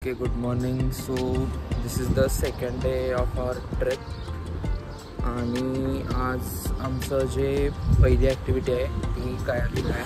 Okay, good morning. So this is the second day of our trip आणि आज आमचं जे पहिली ॲक्टिव्हिटी आहे ती कायाकिंग आहे.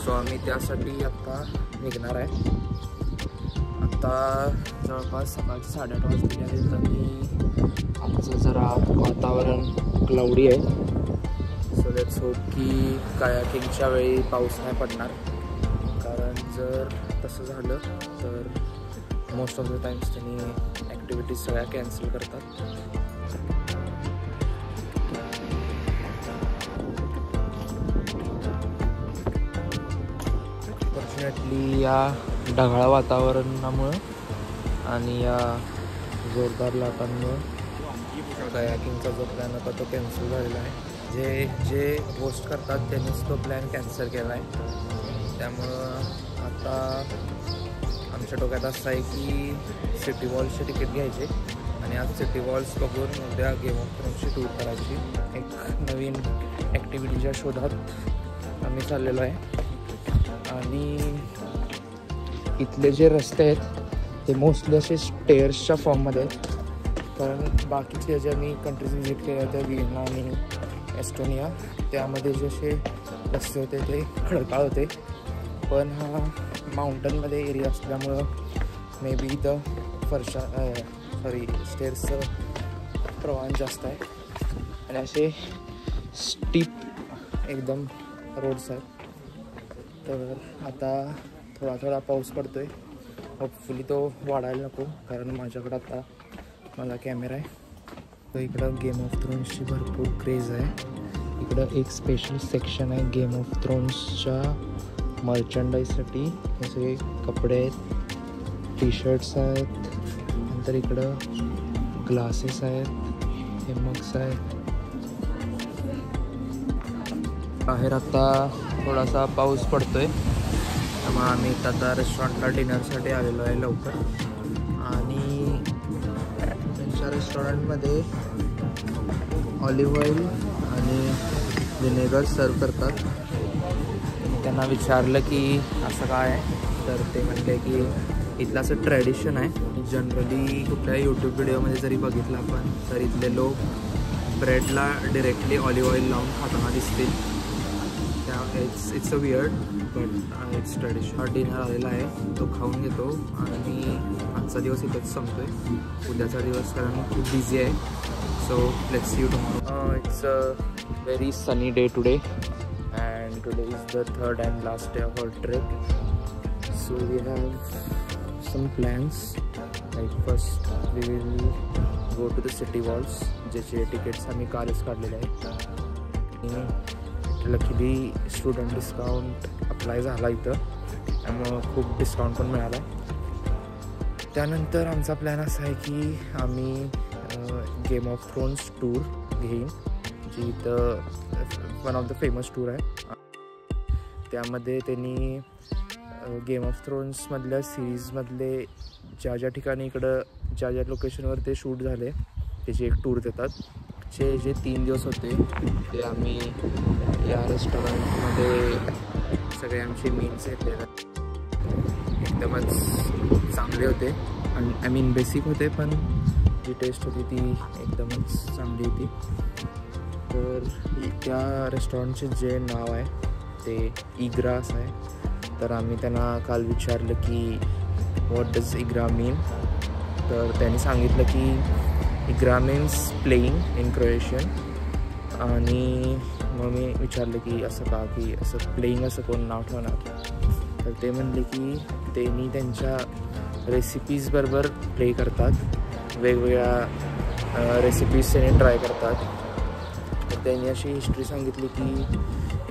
सो आम्ही त्यासाठी आत्ता निघणार आहे. आत्ता जवळपास सकाळचे 8:30 वाजले आहेत आणि आमचं जरा वातावरण क्लाउडी आहे. सो लेट्स होप की कायाकिंगच्या वेळी पाऊस नाही पडणार, कारण जर तसं झालं तर मोस्ट ऑफ द टाइम्स त्यांनी ॲक्टिव्हिटीज सगळ्या कॅन्सल करतात. फॉर्च्युनेटली या ढगाळ वातावरणामुळं आणि या जोरदार लाटांमुळं कायाकिंगचा जो प्लॅन होता तो कॅन्सल झालेला आहे. जे होस्ट करतात त्यांनीच तो प्लॅन कॅन्सल केला आहे. त्यामुळं आता आमच्या डोक्यात असं आहे की सिटी वॉल्सचे तिकीट घ्यायचे आणि आज सिटी वॉल्स बघून उद्या गेम ऑफ थ्रोन्सची टूर करायची. एक नवीन ॲक्टिव्हिटीच्या शोधात आम्ही चाललेलो आहे. आणि इथले जे रस्ते आहेत ते मोस्टली असे स्टेअर्सच्या फॉर्ममध्ये आहेत, कारण बाकीचे जे आम्ही कंट्रीज व्हिजिट केल्या त्या व्हिएना आणि एस्टोनिया त्यामध्ये जे असे रस्ते होते ते खडकाळ होते. पण हा माउंटनमध्ये एरिया असल्यामुळं मे बी इथं स्टेअर्सचं प्रमाण जास्त आहे आणि असे स्टीप एकदम रोड्स आहेत. तर आता थोडा पाऊस पडतो आहे. होपफुली तो वाढायला नको, कारण माझ्याकडं आता मला कॅमेरा आहे. तर इकडं गेम ऑफ थ्रोन्सची भरपूर क्रेज आहे. इकडं एक स्पेशल सेक्शन आहे गेम ऑफ थ्रोन्सच्या मर्चंडाईजसाठी. असे कपडे आहेत, टी शर्ट्स आहेत, नंतर इकडं ग्लासेस आहेत, हे मग्स आहेत. बाहेर आता थोडासा पाऊस पडतोय, त्यामुळे आम्ही आता रेस्टॉरंटला डिनरसाठी आलेलो आहे लवकर. आणि त्यांच्या रेस्टॉरंटमध्ये ऑलिव्ह ऑइल आणि व्हिनेगर सर्व करतात. त्यांना विचारलं की असं काय आहे, तर ते म्हटले की इथलं असं ट्रॅडिशन आहे. जनरली कुठल्या यूट्यूब व्हिडिओमध्ये जरी बघितलं आपण तर इथले लोक ब्रेडला डिरेक्टली ऑलिव्ह ऑइल लावून खाताना दिसतील. त्या it's a weird but it's tradition. हा डिनर आलेला आहे, तो खाऊन घेतो आणि आजचा दिवस इथंच संपतो आहे. उद्याचा दिवस कारण खूप बिझी आहे. So let's see you tomorrow. It's a very sunny day today. And today is the third and last day of our trip. So we have some plans. Like first we will go to the city walls, ज्याचे tickets आम्ही कालच काढलेले आहेत. आणि luckily student discount apply झाला इथं, त्यामुळं खूप डिस्काउंट पण मिळाला आहे. त्यानंतर आमचा प्लॅन असा आहे की आम्ही गेम ऑफ थ्रोन्स टूर घेईन, जी इथं one of the famous tour आहे. त्यामध्ये त्यांनी गेम ऑफ थ्रोन्समधल्या सिरीजमधले ज्या ठिकाणी इकडं ज्या लोकेशनवर ते शूट झाले त्याची एक टूर देतात. जे 3 दिवस होते ते आम्ही या रेस्टॉरंटमध्ये सगळे आमचे मील्स घेतलेले एकदमच चांगले होते. आय मीन बेसिक होते, पण जी टेस्ट होती ती एकदमच चांगली होती. तर त्या रेस्टॉरंटचे जे नाव आहे ते इग्रा असं आहे. तर आम्ही त्यांना काल विचारलं की व्हॉट डज इग्रा मीन, तर त्यांनी सांगितलं की इग्रा मीन्स प्लेईंग इन क्रोएशियन. आणि मग मी विचारलं की असं का, की असं प्लेईंग असं कोण नाव ठेवणार. तर ते म्हणले की त्यांनी त्यांच्या रेसिपीजबरोबर प्ले करतात, वेगवेगळ्या रेसिपीज त्यांनी ट्राय करतात. तर त्यांनी अशी हिस्ट्री सांगितली की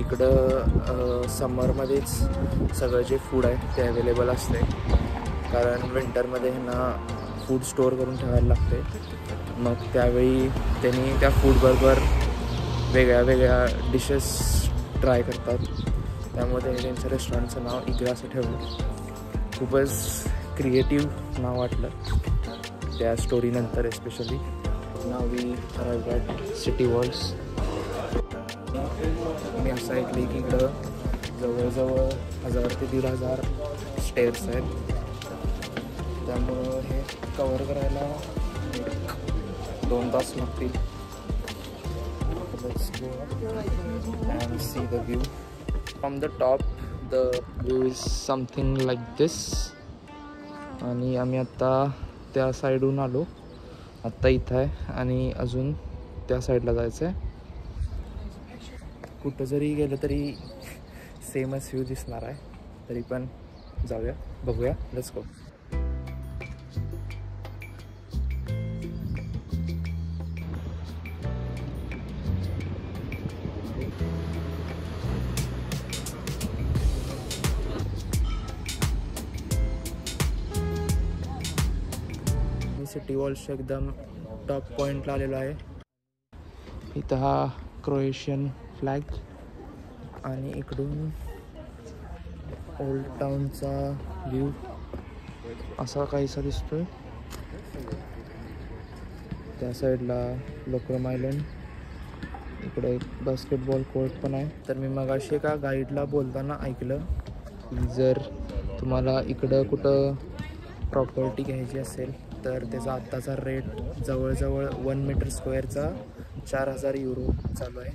इकडं समरमध्येच सगळं जे फूड आहे ते अवेलेबल असते, कारण विंटरमध्ये ह्यांना फूड स्टोअर करून ठेवायला लागते. मग त्यावेळी त्यांनी त्या फूडबरोबर वेगळ्या डिशेस ट्राय करतात. त्यामुळे त्यांनी त्यांच्या रेस्टॉरंटचं नाव इग्रा असं ठेवलं. खूपच क्रिएटिव्ह नाव वाटलं त्या स्टोरीनंतर especially. Now we arrived at city walls. मी असं ऐकलं की इकडं जवळजवळ 1000 ते 1500 स्टेअर्स आहेत. त्यामुळं हे कवर करायला 2 तास लागतील. Let's go and see the view from the top. The view is something like this. आणि आम्ही आता त्या साईडहून आलो, आत्ता इथं आहे आणि अजून त्या साईडला जायचं आहे. कुठं जरी गेलं तरी सेमच व्ह्यू दिसणार आहे, तरी पण जाऊया बघूया. Let's go. सिटी वॉल्सच्या एकदम टॉप पॉईंटला आलेलो आहे. इथं हा क्रोएशियन फ्लॅग आणि इकडून ओल्ड टाउनचा व्ह्यू असा काहीसा दिसतोय. त्या साईडला लोक्रम आयलंड, इकडे एक बास्केटबॉल कोर्ट पण आहे. तर मी मगाशी एका गाईडला बोलताना ऐकलं की जर तुम्हाला इकडं कुठं प्रॉपर्टी घ्यायची असेल तर त्याचा आत्ताचा रेट जवळजवळ 1 मीटर स्क्वेअरचा 4000 युरो चालू आहे.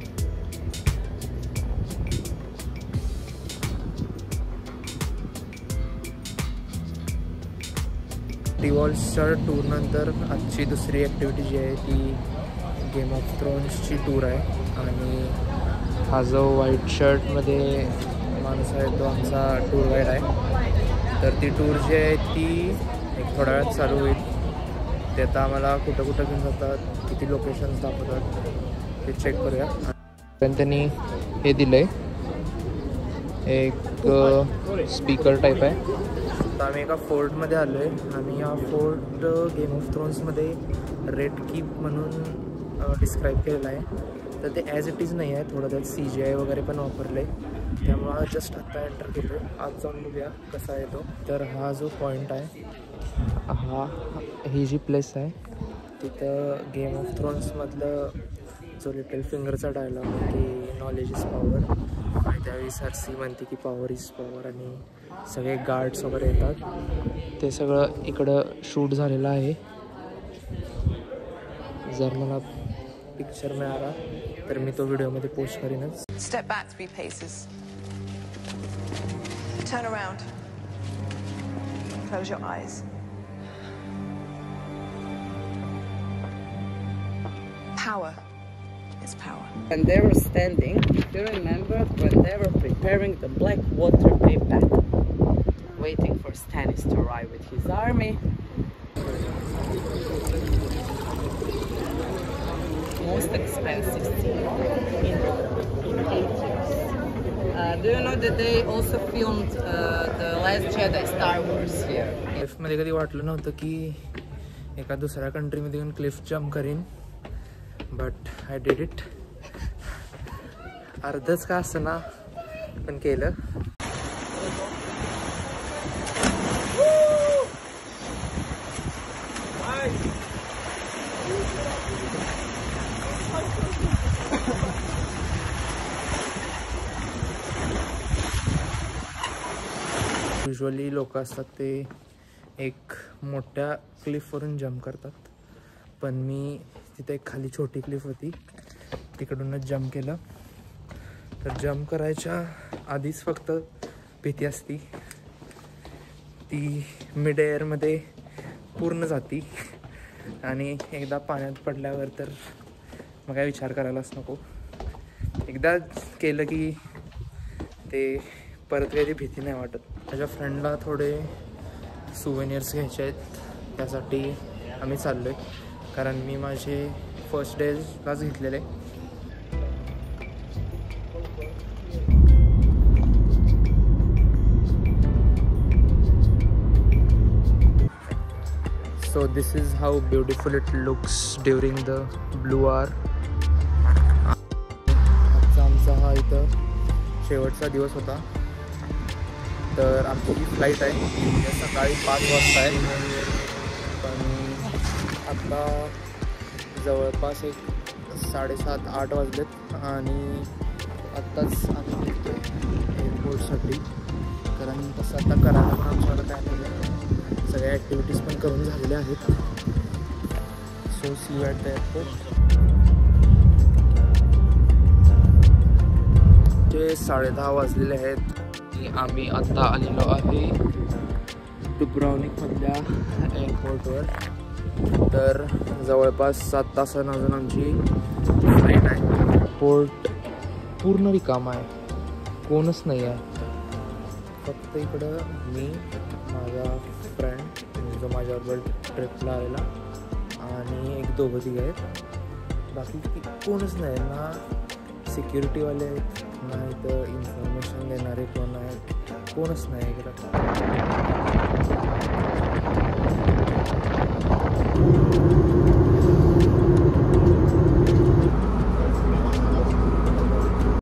टी वॉल्सच्या टूरनंतर आजची दुसरी ॲक्टिव्हिटी जी आहे ती गेम ऑफ थ्रोन्सची टूर आहे. आणि हा जो व्हाईट शर्टमध्ये माणूस आहे तो आमचा टूर गाईड आहे. तर ती टूर जी आहे ती एक थोड्या वेळात चालू होईल. ते आता आम्हाला कुठं कुठं घेऊन जातात, किती लोकेशन्स दाखवतात ते चेक करूया. पण त्यांनी हे दिलं आहे, एक स्पीकर टाईप आहे. आता आम्ही एका फोर्टमध्ये आलो आहे आणि हा फोर्ट गेम ऑफ थ्रोन्समध्ये रेड कीप म्हणून डिस्क्राईब केलेला आहे. तर ते ॲज इट इज नाही आहे, थोडं त्यात CGI वगैरे पण वापरलं आहे. त्यामुळं जस्ट आत्ता एंटर केलो. आज जाऊन बघूया कसा आहे तो. तर हा जो पॉईंट आहे, ही जी प्लेस आहे तिथं गेम ऑफ थ्रोन्समधलं जो लिटल फिंगरचा डायलॉग आहे की नॉलेज इज पॉवर, आणि त्यावेळी सरसी म्हणते की पॉवर इज पॉवर, आणि सगळे गार्ड्स वगैरे येतात. ते सगळं इकडं शूट झालेलं आहे. जर मला पिक्चर मिळाला तर मी तो व्हिडिओमध्ये पोस्ट करीनच. Step back 3 paces. Turn around. Close your eyes. Power is power. When they were standing, if you remember, when they were preparing the Blackwater Bay battle, waiting for Stannis to arrive with his army. Most expensive scene in 8 years. Do you know that they also filmed The Last Jedi Star Wars here? लाईफमध्ये कधी वाटलं नव्हतं की एका दुसऱ्या कंट्रीमध्ये येऊन Cliff jump करीन, बट आय डिड इट. अर्धच का असं ना पण केलं. युजली लोक असतात ते एक मोठ्या क्लिफवरून जम्प करतात, पण मी तिथे एक खाली छोटी क्लिफ होती तिकडूनच जम्प केलं. तर जम्प करायच्या आधीच फक्त भीती असती, ती मिड एअरमध्ये पूर्ण जाती आणि एकदा पाण्यात पडल्यावर तर मग काय विचार करायलाच नको. एकदा केलं की ते परत काही भीती नाही वाटत. माझ्या फ्रेंडला थोडे सुवेनियर्स घ्यायचे आहेत, त्यासाठी आम्ही चाललो आहे, कारण मी माझे फर्स्ट डेलाच घेतलेले. So this is how beautiful it looks during the blue hour. आमचा हा इथं शेवटचा दिवस होता. तर आमची जी फ्लाईट आहे उद्या सकाळी 5 वाजता आहे, पण आत्ता जवळपास एक 7:30-8 वाजलेत आणि आत्ताच आम्ही निघतो एअरपोर्टसाठी, कारण तसं आता करायला पण आमच्याकडे काय नाही. सगळ्या ॲक्टिव्हिटीज पण करून झालेल्या आहेत. So see you at the airport. जे 10:30 वाजलेले आहेत. आम्ही आत्ता आलेलो आहे डुब्रावनिकमधल्या एअरपोर्टवर. तर जवळपास 7 तासांनी अजून आमची फ्लाईट आहे. पोर्ट पूर्ण रिकाम आहे, कोणच नाही आहे. फक्त इकडं मी, माझा फ्रेंड जो माझ्याबरोबर ट्रिपला आलेला आणि 1-2 आहेत. बाकी कोणच नाही ना. सिक्युरिटीवाले आहेत ना, इथं इन्फॉर्मेशन देणारे कोण आहेत, कोणच नाही इकडं.